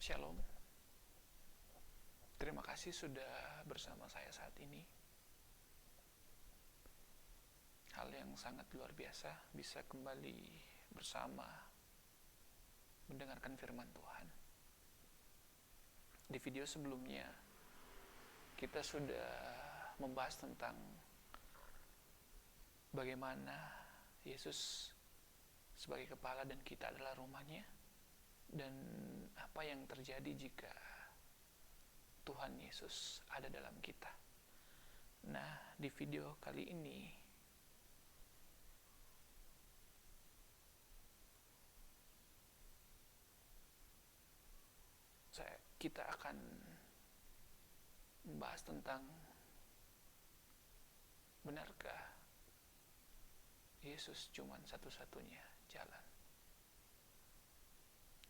Shalom. Terima kasih sudah bersama saya saat ini. Hal yang sangat luar biasa bisa kembali bersama mendengarkan firman Tuhan. Di video sebelumnya kita sudah membahas tentang bagaimana Yesus sebagai kepala dan kita adalah rumahnya, dan apa yang terjadi jika Tuhan Yesus ada dalam kita. Nah, di video kali ini kita akan membahas tentang benarkah Yesus cuma satu-satunya jalan.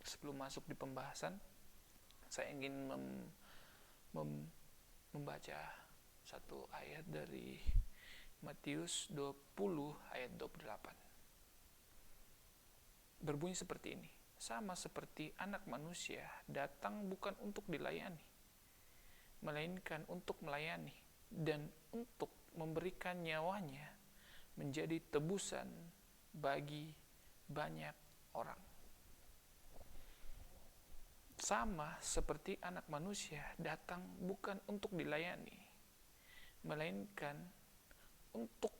Sebelum masuk di pembahasan, saya ingin membaca satu ayat dari Matius 20 ayat 28. Berbunyi seperti ini: sama seperti Anak Manusia datang bukan untuk dilayani, melainkan untuk melayani dan untuk memberikan nyawanya menjadi tebusan bagi banyak orang. Sama seperti Anak Manusia datang bukan untuk dilayani, melainkan untuk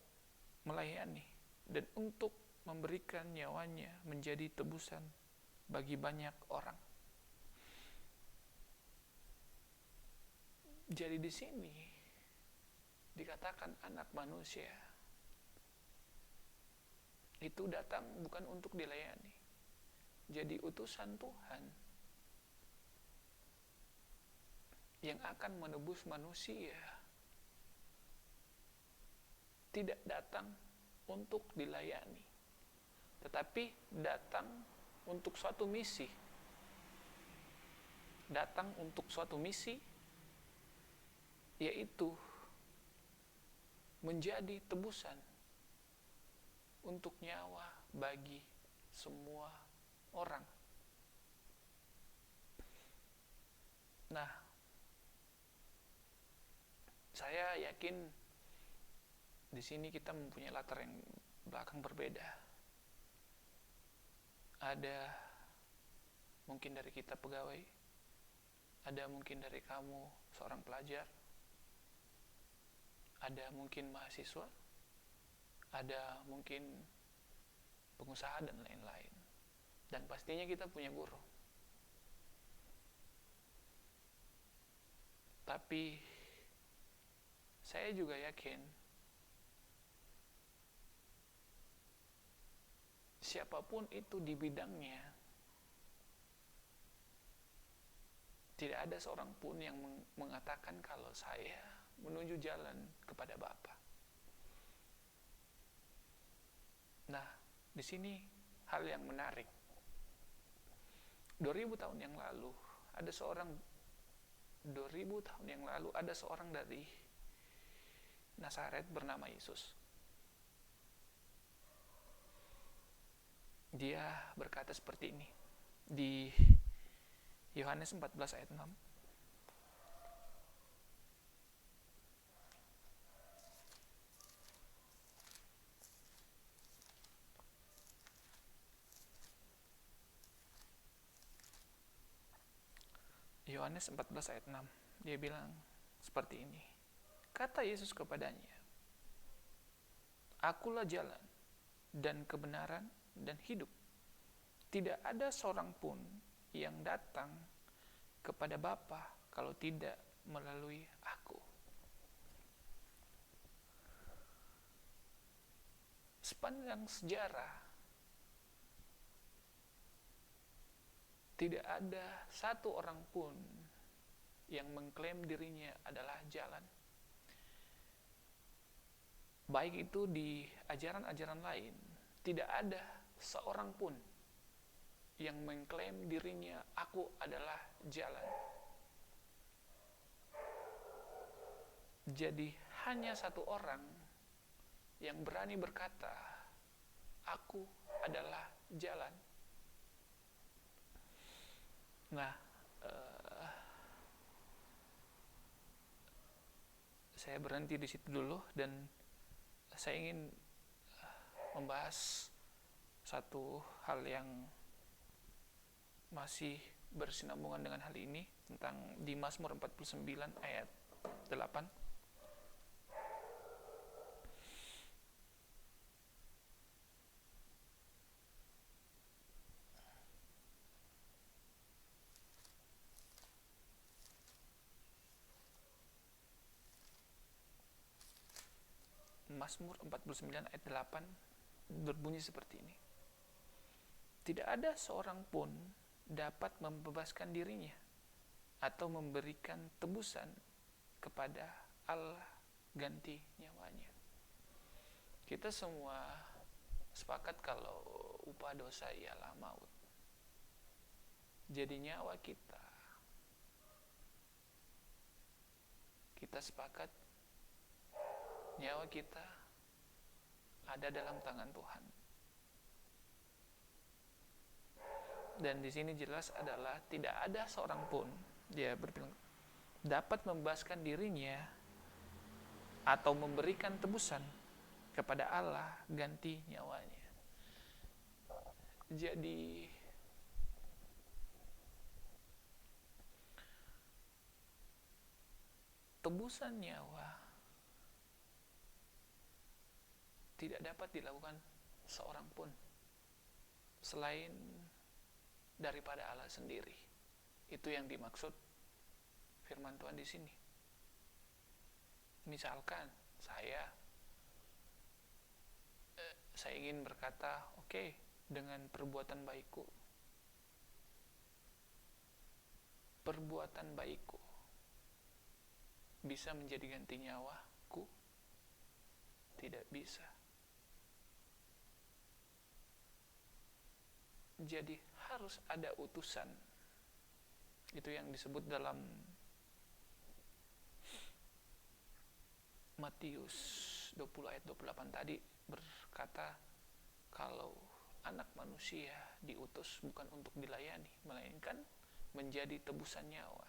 melayani dan untuk memberikan nyawanya menjadi tebusan bagi banyak orang. Jadi di sini dikatakan Anak Manusia itu datang bukan untuk dilayani, jadi utusan Tuhan yang akan menebus manusia, tidak datang untuk dilayani, tetapi datang untuk suatu misi. Datang untuk suatu misi, yaitu menjadi tebusan untuk nyawa bagi semua orang. Nah, saya yakin di sini kita mempunyai latar yang belakang berbeda. Ada mungkin dari kita pegawai, ada mungkin dari kamu seorang pelajar, ada mungkin mahasiswa, ada mungkin pengusaha dan lain-lain. Dan pastinya kita punya guru. Tapi saya juga yakin siapapun itu di bidangnya, tidak ada seorang pun yang mengatakan kalau saya menuju jalan kepada Bapa. Nah, di sini hal yang menarik. 2000 tahun yang lalu ada seorang dari Nazaret bernama Yesus. Dia berkata seperti ini di Yohanes 14 ayat 6. Yohanes 14 ayat 6. Dia bilang seperti ini. Kata Yesus kepadanya, Akulah jalan dan kebenaran dan hidup. Tidak ada seorang pun yang datang kepada Bapa kalau tidak melalui Aku. Sepanjang sejarah, tidak ada satu orang pun yang mengklaim dirinya adalah jalan. Baik itu di ajaran-ajaran lain, tidak ada seorang pun yang mengklaim dirinya, aku adalah jalan. Jadi hanya satu orang yang berani berkata, aku adalah jalan. Nah, saya berhenti di situ dulu, dan saya ingin membahas satu hal yang masih bersinambungan dengan hal ini, tentang di Mazmur 49 ayat 8. Mazmur 49 ayat 8 berbunyi seperti ini. Tidak ada seorang pun dapat membebaskan dirinya atau memberikan tebusan kepada Allah ganti nyawanya. Kita semua sepakat kalau upah dosa ialah maut. Jadi nyawa kita sepakat nyawa kita ada dalam tangan Tuhan. Dan di sini jelas adalah tidak ada seorang pun, dia berbilang, dapat membebaskan dirinya atau memberikan tebusan kepada Allah ganti nyawanya. Jadi tebusan nyawa tidak dapat dilakukan seorang pun selain daripada Allah sendiri. Itu yang dimaksud firman Tuhan di sini. Misalkan saya ingin berkata, oke, dengan perbuatan baikku bisa menjadi ganti nyawaku? Tidak bisa. Jadi harus ada utusan. Itu yang disebut dalam Matius 20 ayat 28 tadi, berkata kalau anak manusia diutus bukan untuk dilayani, melainkan menjadi tebusan nyawa.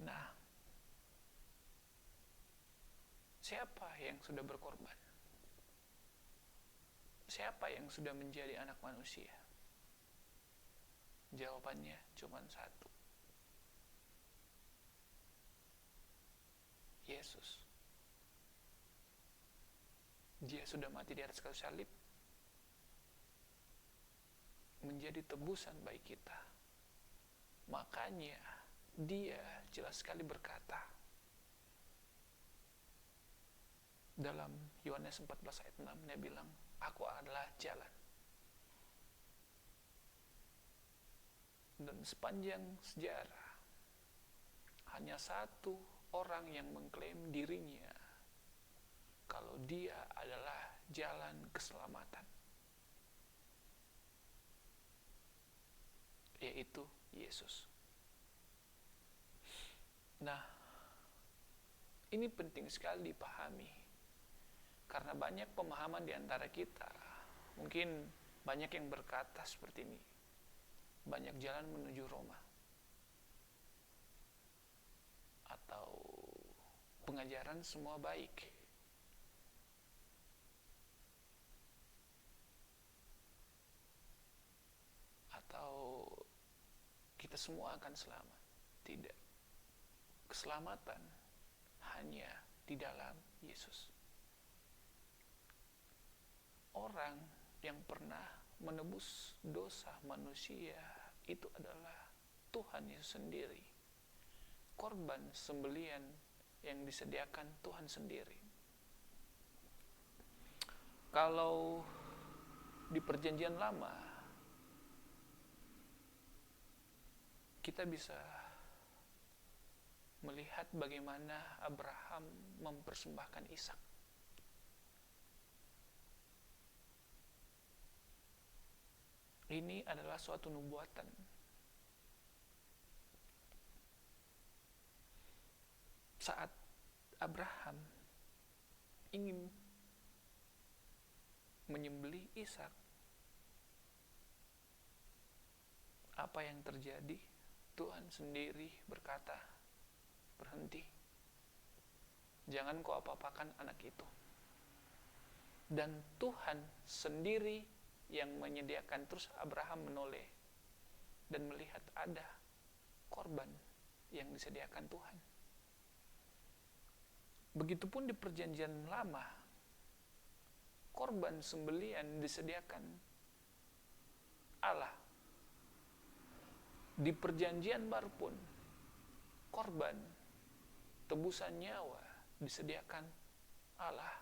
Nah, siapa yang sudah berkorban? Siapa yang sudah menjadi anak manusia? Jawabannya cuma satu. Yesus. Dia sudah mati di atas kayu salib, menjadi tebusan bagi kita. Makanya dia jelas sekali berkata dalam Yohanes 14 ayat 6, dia bilang, aku adalah jalan. Dan sepanjang sejarah hanya satu orang yang mengklaim dirinya kalau dia adalah jalan keselamatan, yaitu Yesus. Nah, ini penting sekali dipahami, karena banyak pemahaman di antara kita. Mungkin banyak yang berkata seperti ini, banyak jalan menuju Roma, atau pengajaran semua baik, atau kita semua akan selamat. Tidak. Keselamatan hanya di dalam Yesus. Orang yang pernah menebus dosa manusia itu adalah Tuhan Yesus sendiri. Korban sembelian yang disediakan Tuhan sendiri. Kalau di Perjanjian Lama kita bisa melihat bagaimana Abraham mempersembahkan Ishak. Ini adalah suatu nubuatan. Saat Abraham ingin menyembelih Ishak, apa yang terjadi? Tuhan sendiri berkata, berhenti. Jangan kau apa-apakan anak itu. Dan Tuhan sendiri yang menyediakan. Terus Abraham menoleh dan melihat ada korban yang disediakan Tuhan. Begitupun di perjanjian lama, korban sembelian disediakan Allah. Di perjanjian baru pun, korban tebusan nyawa disediakan Allah.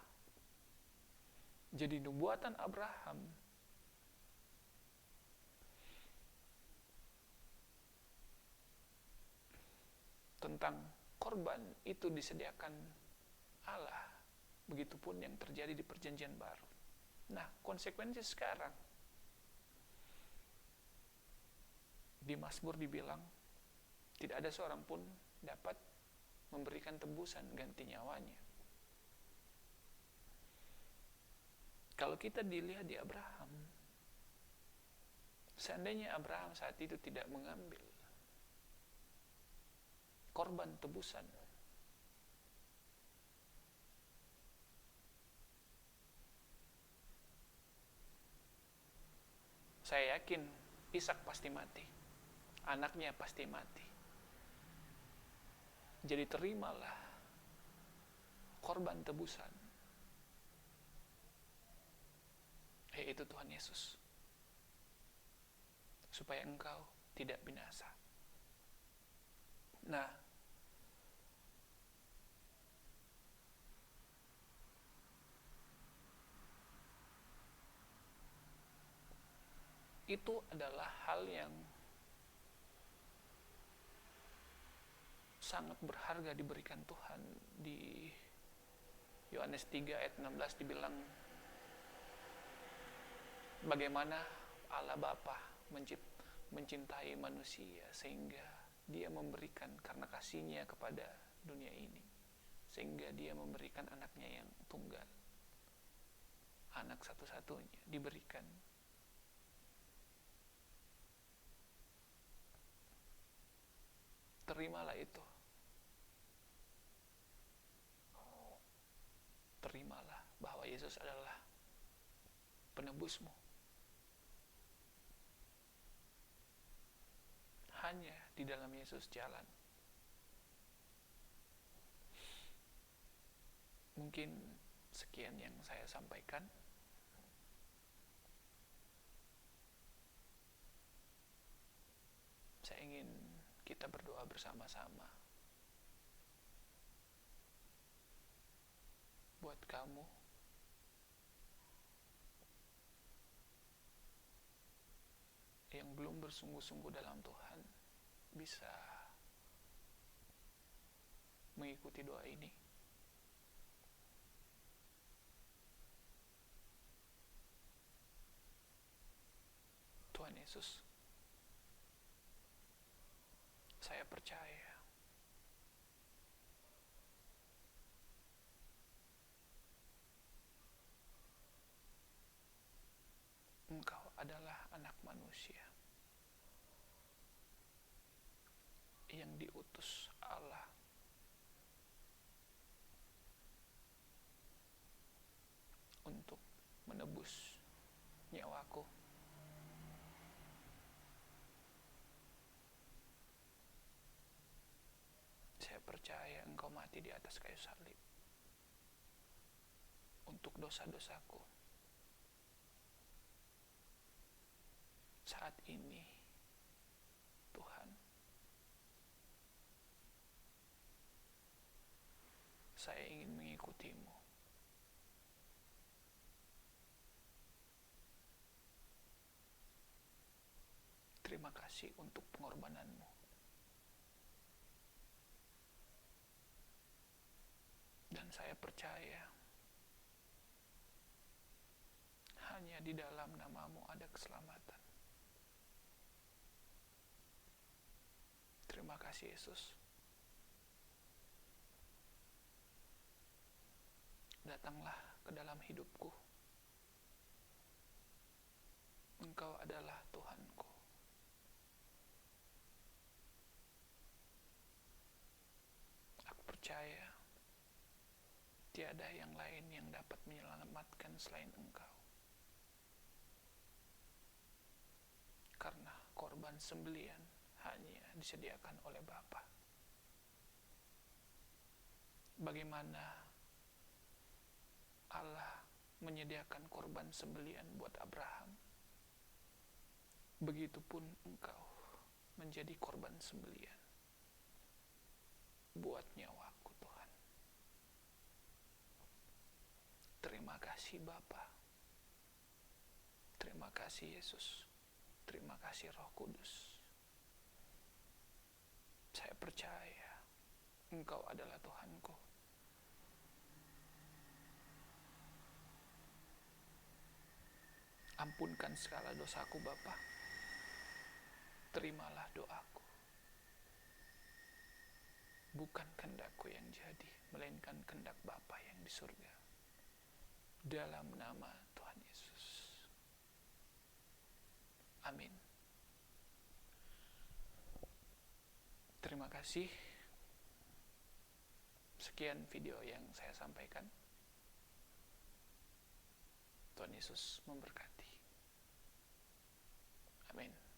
Jadi nubuatan Abraham tentang korban itu disediakan Allah. Begitupun yang terjadi di perjanjian baru. Nah, konsekuensi sekarang di Mazmur dibilang tidak ada seorang pun dapat memberikan tebusan ganti nyawanya. Kalau kita dilihat di Abraham, seandainya Abraham saat itu tidak mengambil korban tebusan, saya yakin Ishak pasti mati, anaknya pasti mati. Jadi terimalah korban tebusan, yaitu Tuhan Yesus, supaya engkau tidak binasa. Nah, itu adalah hal yang sangat berharga diberikan Tuhan. Di Yohanes 3 ayat 16 dibilang bagaimana Allah Bapa mencintai manusia sehingga dia memberikan karena kasihnya kepada dunia ini, sehingga dia memberikan anaknya yang tunggal, anak satu-satunya diberikan. Terimalah itu. Terimalah bahwa Yesus adalah penebusmu. Hanya di dalam Yesus jalan. Mungkin sekian yang saya sampaikan. Saya ingin kita berdoa bersama-sama. Buat kamu yang belum bersungguh-sungguh dalam Tuhan, bisa mengikuti doa ini. Tuhan Yesus, saya percaya Engkau adalah anak manusia yang diutus Allah untuk menebus nyawaku. Saya percaya Engkau mati di atas kayu salib untuk dosa-dosaku. Saat ini, Tuhan, saya ingin mengikuti-Mu. Terima kasih untuk pengorbanan-Mu. Dan saya percaya hanya di dalam nama-Mu ada keselamatan. Terima kasih Yesus. Datanglah ke dalam hidupku. Engkau adalah Tuhanku. Aku percaya ada yang lain yang dapat menyelamatkan selain Engkau. Karena korban sembelian hanya disediakan oleh Bapa. Bagaimana Allah menyediakan korban sembelian buat Abraham, begitupun Engkau menjadi korban sembelian buat nyawaku, Tuhan. Terima kasih Bapa. Terima kasih Yesus. Terima kasih Roh Kudus. Saya percaya Engkau adalah Tuhanku. Ampunkan segala dosaku Bapa. Terimalah doaku. Bukan kehendakku yang jadi, melainkan kehendak Bapa yang di surga. Dalam nama Tuhan Yesus. Amin. Terima kasih. Sekian video yang saya sampaikan. Tuhan Yesus memberkati. Amin.